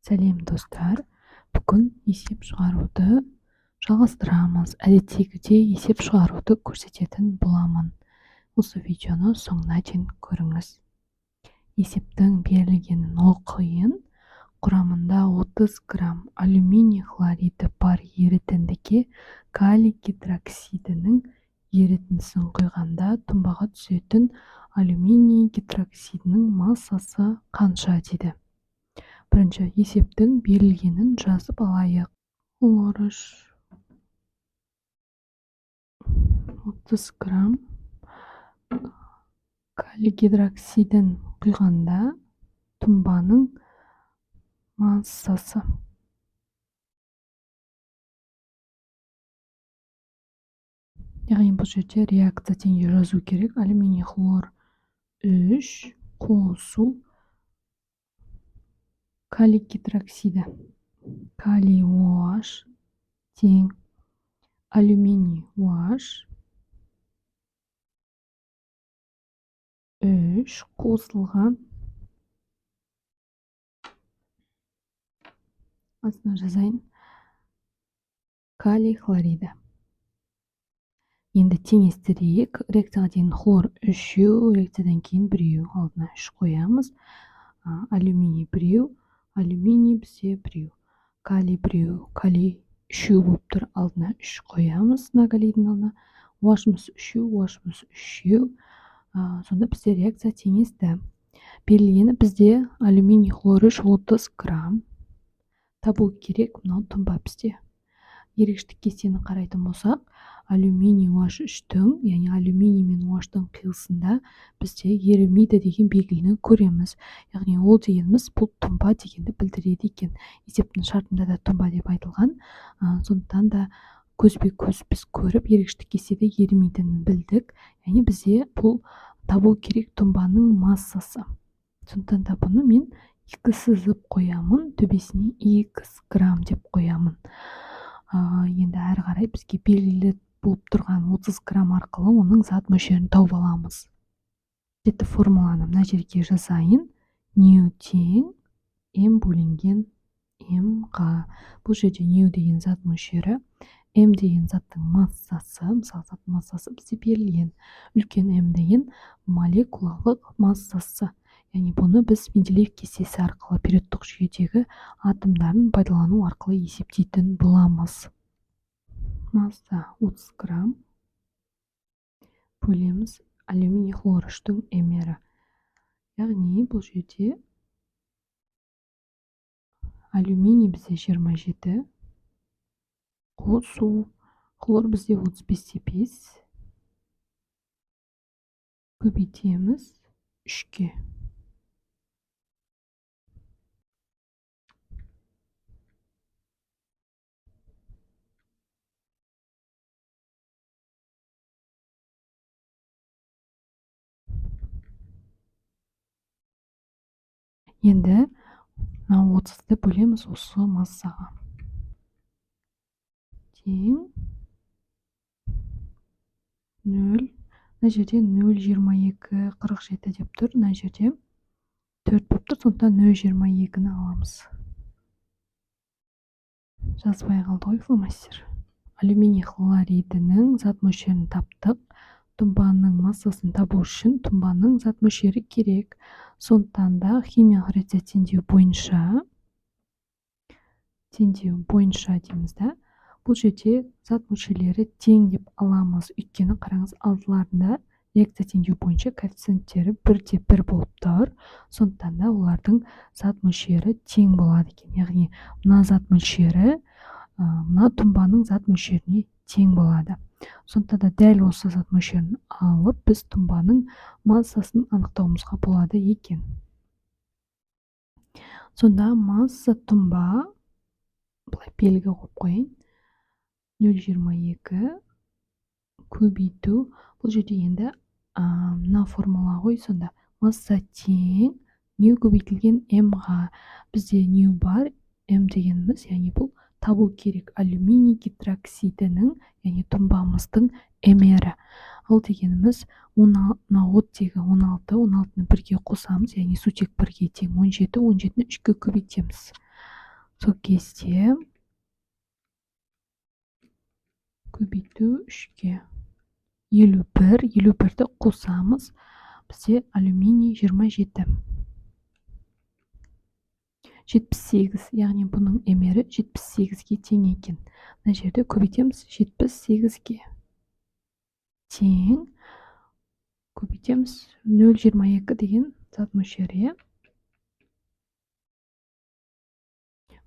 Сәлем достар. Бүгін есеп шығаруды жалғастырамыз. Әдеттегідей есеп шығаруды көрсететін боламын. Осы видеоны соңына дейін көріңіз. Есептің берілгенін оқиын. Құрамында 30 грамм алюминий хлориді бар ерітіндіге калий гидроксидінің ерітіндісін құйғанда тұнбаға түсетін алюминий гидроксидінің массасы қанша дейді. Бірінші есептің берілгенін жазып алайық. Хлорыш 30 грамм калий гидроксидін құйғанда тұнбаның массасы. Яғни бұл жерде реакция теңге жазу керек. Алюминий хлор 3 қосу калий гидроксиді. Калий OH тең алюминий OH 3 қосылған, астына жазайын, калий хлориді. Енді теңестірейік. Реакцияға дейін хлор 3-еу, реакциядан кейін 1-еу, алдына 3 қоямыз. Алюминий 1-еу, алюминий бізде 1-еу. Калий 1-еу, калий 3-еу болып тұр, алдына 3 қоямыз. Калийдің алдына OH-мыз 3-еу, OH-мыз 3-еу. Сонда бізде реакция теңесті. Берілгені бізде алюминий хлор 30 грамм. Табу керек, мынау тұнба бізде. Ерекшелік кестені қарайтын болсақ, алюминий OH3-тің, яғни алюминий мен OH-тың қиылысында бізде ерімейді деген белгіні көреміз. Яғни ол дегеніміз бұл тұнба дегенді білдіреді екен. Есептің шартында да тұнба деп айтылған. Сондықтан да көзбе-көз біз көріп, ерекшелік кестеде ерімейтінін білдік. Яғни бізде бұл табу керек тұнбаның массасы. Сондықтан да бұны мен 2 сызып қоямын, төбесіне X грамм деп қоямын. Енді әрі қарай бізге белгілі болып тұрған 30 грамм арқылы оның зат мөлшерін тауып аламыз. Жеті формуланы мына жерге жазайын. Нью тең М бөлінген М-ға. Бұл жерде нью деген зат мөлшері, М деген заттың массасы, мысалы зат массасы бізде берілген. Үлкен М деген молекулалық массасы. Яғни бұны біз Менделеев кестесі арқылы периодтық жүйедегі атомдарын пайдалану арқылы есептейтін боламыз. Масса 30 грамм бөлеміз алюминий хлор 3-тің мрі. Яғни бұл жерде алюминий бізде 27, қосу хлор бізде 35-те 5, көбейтеміз 3-ке. Енді 30-ды бөлеміз осы массаға. Тең 0. Мына жерде 0,2247 деп тұр. Мына жерде 4 болып тұр. Сондықтан 0,22-ні аламыз. Жазбай қалды ғой фломастер. Алюминий хлоридінің зат мөлшерін таптық. Тұнбаның массасын табу үшін тұнбаның зат мөлшері керек. Сондықтан да химиялық реакция теңдеу бойынша дейміз да. Бұл жерде зат мөлшерлері тең деп аламыз. Өйткені қараңыз, алдыларында реакция теңдеу бойынша коэффициенттері 1-те-1 болып тұр. Сондықтан да олардың зат мөлшері тең болады екен. Яғни мына зат мөлшері мына тұнбаның зат мөлшеріне тең болады. Сондықтан да дәл осы зат мөлшерін алып, біз тұнбаның массасын анықтауымызға болады екен. Сонда масса тұнба, былай белгі қойып қойын, 0,22 көбейту. Бұл жерде енді мына формула ғой. Сонда масса тең нью көбейтілген М-ға. Бізде нью бар, М дегеніміз, яғни бұл табу керек алюминий гидроксидінің, яғни тұнбамыздың мрі. Ол дегеніміз оттегі 16, 16-ны 1-ге қосамыз, яғни сутек 1-ге тең 17, 17-ні 3-ге көбейтеміз. сол кезде көбейту 3-ке 51-ді қосамыз, бізде алюминий 27. 78, яғни бұның емері 78-ге тең екен. Мына жерде көбейтеміз 78-ге. Тең. Көбейтеміз 0,22 деген зат мөлшері.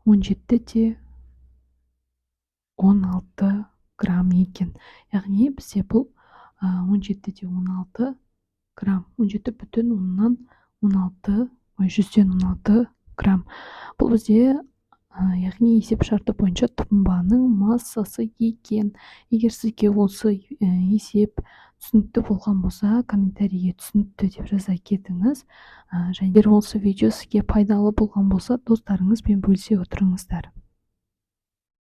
17 де 16 грамм екен. Яғни бізде бұл 17 де 16 грамм. 17,16 грамм. Бұл бізде яғни есеп шарты бойынша тұнбаның массасы екен. Егер сізге осы есеп түсінікті болған болса, комментарийге түсінікті деп жаза кетіңіз. Және егер осы видео сізге пайдалы болған болса, достарыңызбен бөлісе отырыңыздар.